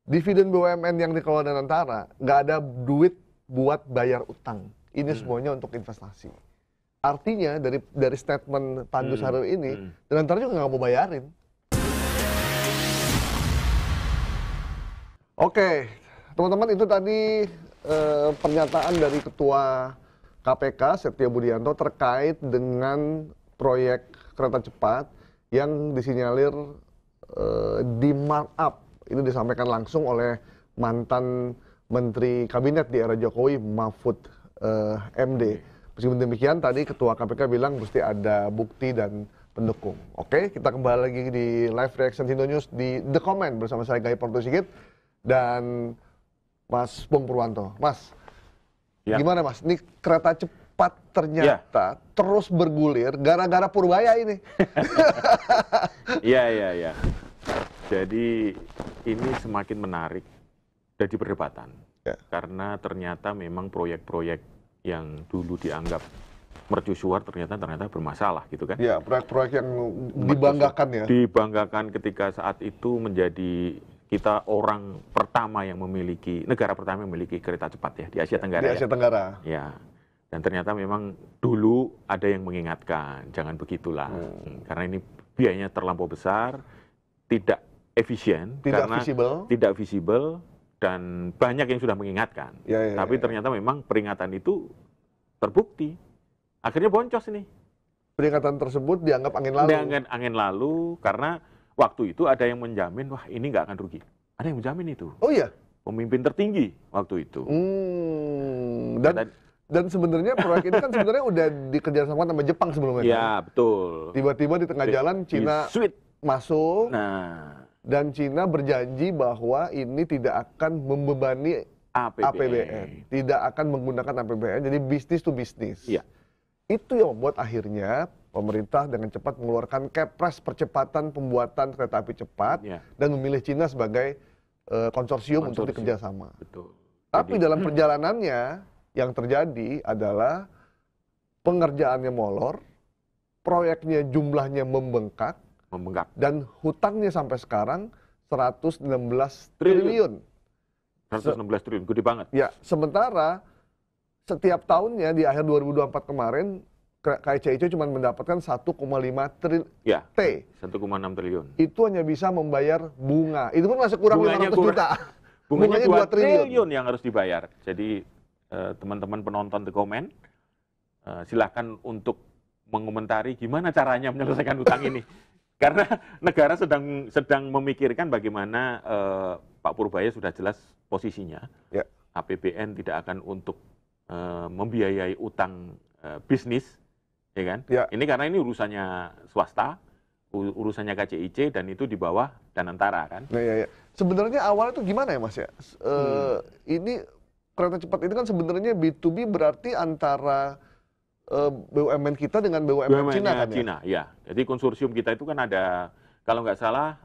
dividen BUMN yang dikelola dengan Danantara nggak ada duit buat bayar utang. Ini semuanya untuk investasi. Artinya dari statement Pandu Sahril ini, Danantara juga nggak mau bayarin. Oke, teman-teman, itu tadi pernyataan dari Ketua KPK Setio Budianto terkait dengan proyek kereta cepat yang disinyalir di markup. Ini disampaikan langsung oleh mantan Menteri Kabinet di era Jokowi, Mahfud MD. Meskipun demikian, tadi Ketua KPK bilang mesti ada bukti dan pendukung. Oke, kita kembali lagi di live reaction Indo News di The Comment bersama saya Gai Porto Sigit dan Mas Bung Purwanto. Mas, gimana Mas? Ini kereta cepat ternyata terus bergulir gara-gara Purbaya ini. Iya. Jadi ini semakin menarik jadi perdebatan. Karena ternyata memang proyek-proyek yang dulu dianggap mercusuar ternyata bermasalah gitu kan. Ya, proyek-proyek yang dibanggakan ya. Dibanggakan ketika saat itu menjadi kita negara pertama yang memiliki kereta cepat ya di Asia Tenggara. Di Asia Tenggara. Ya. Dan ternyata memang dulu ada yang mengingatkan, jangan begitulah. Karena ini biayanya terlampau besar, tidak efisien, tidak visible, dan banyak yang sudah mengingatkan. Tapi ternyata memang peringatan itu terbukti. Akhirnya boncos ini. Peringatan tersebut dianggap angin lalu. Dianggap angin lalu karena waktu itu ada yang menjamin, wah ini nggak akan rugi. Ada yang menjamin itu. Oh iya? Pemimpin tertinggi waktu itu. Dan sebenarnya proyek ini kan sebenarnya udah dikerjasama sama Jepang sebelumnya. Ya, betul. Tiba-tiba di tengah jalan Cina masuk. Nah. Dan Cina berjanji bahwa ini tidak akan membebani APBN. Tidak akan menggunakan APBN, jadi bisnis to bisnis. Iya. Itu yang membuat akhirnya pemerintah dengan cepat mengeluarkan Kepres percepatan pembuatan kereta api cepat dan memilih Cina sebagai konsorsium untuk dikerjasama. Betul. Tapi dalam perjalanannya yang terjadi adalah pengerjaannya molor, proyeknya jumlahnya membengkak, dan hutangnya sampai sekarang 116 triliun. 116 triliun, gede banget. Ya, sementara setiap tahunnya di akhir 2024 kemarin KCIC cuma mendapatkan 1,5 triliun. Ya, T. 1,6 triliun. Itu hanya bisa membayar bunga. Itu pun masih kurang 500 juta. Bunganya 2 triliun yang harus dibayar. Jadi teman-teman penonton The Comment, silahkan untuk mengomentari gimana caranya menyelesaikan utang ini. Karena negara sedang memikirkan bagaimana Pak Purbaya sudah jelas posisinya. APBN tidak akan untuk membiayai utang bisnis, ya kan? Ini karena ini urusannya swasta, urusannya KCIC, dan itu di bawah Danantara kan? Sebenarnya awalnya itu gimana ya Mas ya? Ini kereta cepat ini kan sebenarnya B2B, berarti antara BUMN kita dengan BUMN Cina kan ya? Cina, ya. Jadi konsorsium kita itu kan ada, kalau nggak salah,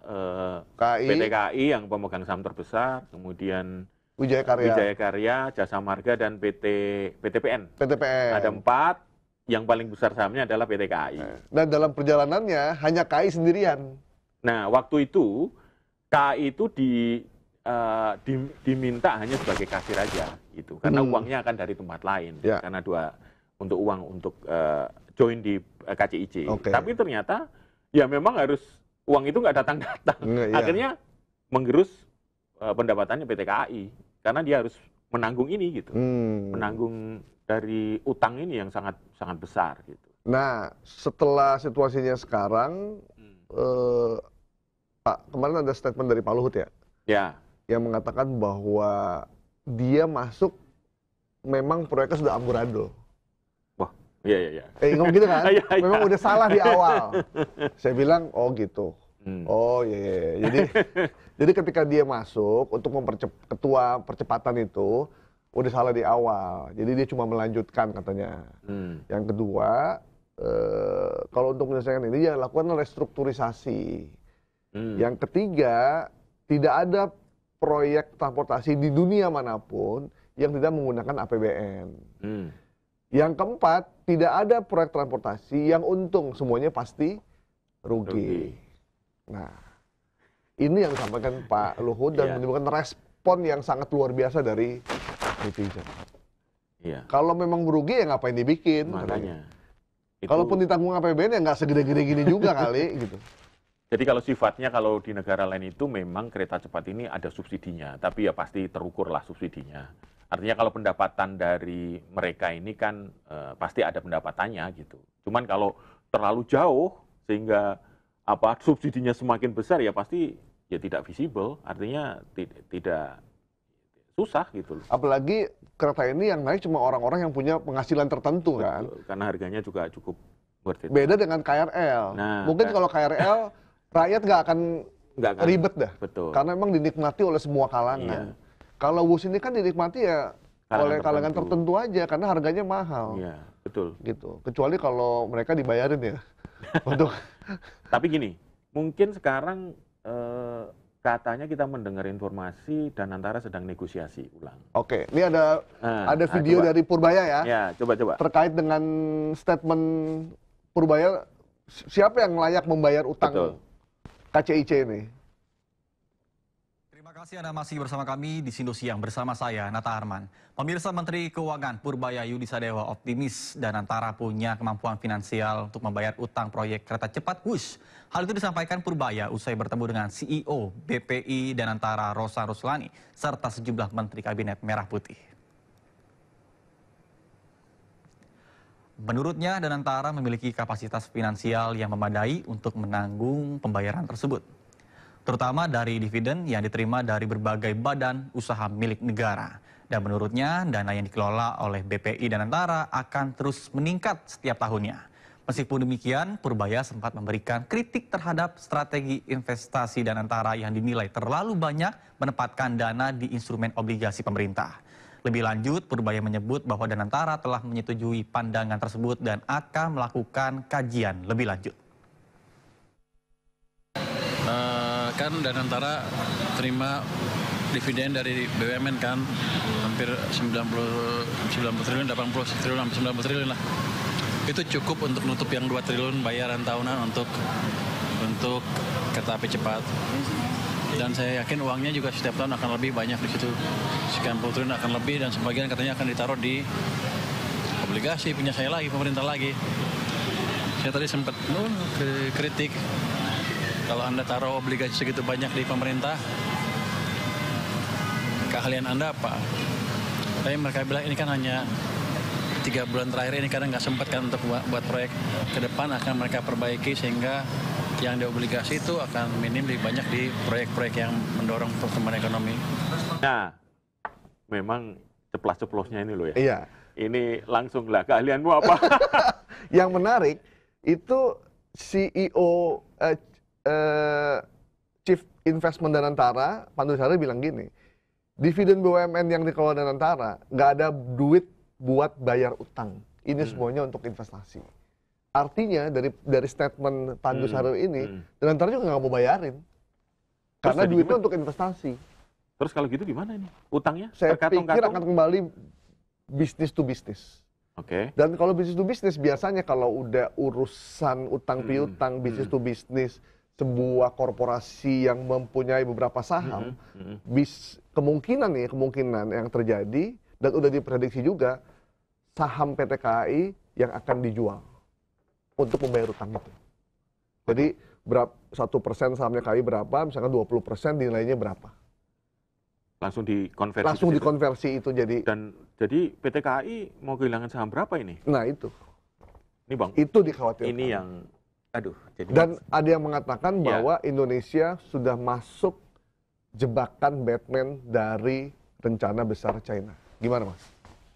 PT KAI yang pemegang saham terbesar, kemudian Wijaya Karya, Jasa Marga, dan PTPN. Ada 4, yang paling besar sahamnya adalah PT KAI. Dan dalam perjalanannya hanya KAI sendirian. Nah, waktu itu KAI itu diminta hanya sebagai kasir aja, gitu. Karena uangnya akan dari tempat lain. Karena untuk uang untuk join di KCIC. Tapi ternyata ya memang harus uang itu nggak datang-datang. Akhirnya menggerus pendapatannya PT KAI karena dia harus menanggung ini gitu. Menanggung dari utang ini yang sangat sangat besar gitu. Nah, setelah situasinya sekarang, Pak, kemarin ada statement dari Pak Luhut ya? Yang mengatakan bahwa dia masuk memang proyeknya sudah amburadul. Iya. Ngomong gitu kan? Memang udah salah di awal. Saya bilang, oh gitu. Oh iya. Jadi ketika dia masuk untuk ketua percepatan itu, udah salah di awal. Jadi dia cuma melanjutkan katanya. Yang kedua, kalau untuk menyelesaikan ini, dia lakukan restrukturisasi. Yang ketiga, tidak ada proyek transportasi di dunia manapun yang tidak menggunakan APBN. Yang keempat, tidak ada proyek transportasi yang untung, semuanya pasti rugi. Nah, Ini yang disampaikan Pak Luhut dan menimbulkan respon yang sangat luar biasa dari netizen. Iya. Kalau memang merugi ya ngapain dibikin? Makanya. Kalaupun ditanggung APBN ya nggak segede-gede gini juga kali gitu. Jadi kalau sifatnya kalau di negara lain itu memang kereta cepat ini ada subsidinya, tapi ya pasti terukur lah subsidinya. Artinya kalau pendapatan dari mereka ini kan pasti ada pendapatannya gitu. Cuman kalau terlalu jauh sehingga subsidinya semakin besar ya pasti ya tidak visible, artinya tidak susah gitu loh. Apalagi kereta ini yang naik cuma orang-orang yang punya penghasilan tertentu. Betul, kan. Karena harganya juga cukup worth it. Beda dengan KRL. Nah, mungkin kalau KRL rakyat nggak akan ribet dah. Betul. Karena memang dinikmati oleh semua kalangan. Iya. Kalau WUS ini kan dinikmati ya oleh kalangan tertentu aja karena harganya mahal. Iya, betul. Gitu. Kecuali kalau mereka dibayarin ya. Untuk. Tapi gini, mungkin sekarang katanya kita mendengar informasi dan antara sedang negosiasi ulang. Oke, ini ada video dari Purbaya ya. Ya, coba. Terkait dengan statement Purbaya, siapa yang layak membayar utang KCIC ini? Terima kasih Anda masih bersama kami di Sindo Siang bersama saya, Nata Arman. Pemirsa, Menteri Keuangan Purbaya Yudisadewa optimis dan antara punya kemampuan finansial untuk membayar utang proyek kereta cepat WUS. Hal itu disampaikan Purbaya usai bertemu dengan CEO BPI dan antara Rosa Ruslani serta sejumlah Menteri Kabinet Merah Putih. Menurutnya, Danantara memiliki kapasitas finansial yang memadai untuk menanggung pembayaran tersebut, terutama dari dividen yang diterima dari berbagai badan usaha milik negara. Dan menurutnya, dana yang dikelola oleh BPI Danantara akan terus meningkat setiap tahunnya. Meskipun demikian, Purbaya sempat memberikan kritik terhadap strategi investasi Danantara yang dinilai terlalu banyak menempatkan dana di instrumen obligasi pemerintah. Lebih lanjut, Purbaya menyebut bahwa Danantara telah menyetujui pandangan tersebut dan akan melakukan kajian lebih lanjut. Kan Danantara terima dividen dari BUMN kan hampir 90 triliun, 80 triliun, hampir 90 triliun lah. Itu cukup untuk nutup yang 2 triliun bayaran tahunan untuk kereta api cepat. Dan saya yakin uangnya juga setiap tahun akan lebih banyak di situ. Sekian puluh triliun akan lebih dan sebagian katanya akan ditaruh di obligasi punya saya lagi, pemerintah lagi. Saya tadi sempat kritik. Kalau Anda taruh obligasi segitu banyak di pemerintah, keahlian Anda apa? Tapi mereka bilang ini kan hanya 3 bulan terakhir ini karena nggak sempat kan untuk buat proyek. Ke depan akan mereka perbaiki sehingga yang di obligasi itu akan minim lebih banyak di proyek-proyek yang mendorong pertumbuhan ekonomi. Nah, memang ceplas-ceplosnya ini loh ya. Iya. Ini langsung lah, keahlianmu apa? Yang menarik, itu CEO Chief Investment Danantara, Pandu Sari bilang gini, dividen BUMN yang dikelola Danantara, nggak ada duit buat bayar utang. Ini semuanya untuk investasi. Artinya dari statement Pandu Sari ini, Danantara juga nggak mau bayarin. Karena duitnya untuk investasi. Terus kalau gitu gimana ini? Utangnya? Saya pikir akan kembali bisnis to bisnis. Oke. Dan kalau bisnis to bisnis, biasanya kalau udah urusan utang piutang, bisnis to bisnis, sebuah korporasi yang mempunyai beberapa saham, kemungkinan yang terjadi, dan udah diprediksi juga, saham PT KAI yang akan dijual untuk membayar utang itu. Jadi 1% sahamnya KAI berapa, misalkan 20% nilainya berapa. Langsung dikonversi. Langsung dikonversi itu jadi. Dan jadi PT KAI mau kehilangan saham berapa ini? Nah itu. Ini Bang. Itu dikhawatirkan. Ini yang, jadi. Dan ada yang mengatakan bahwa Indonesia sudah masuk jebakan Batman dari rencana besar China. Gimana Mas?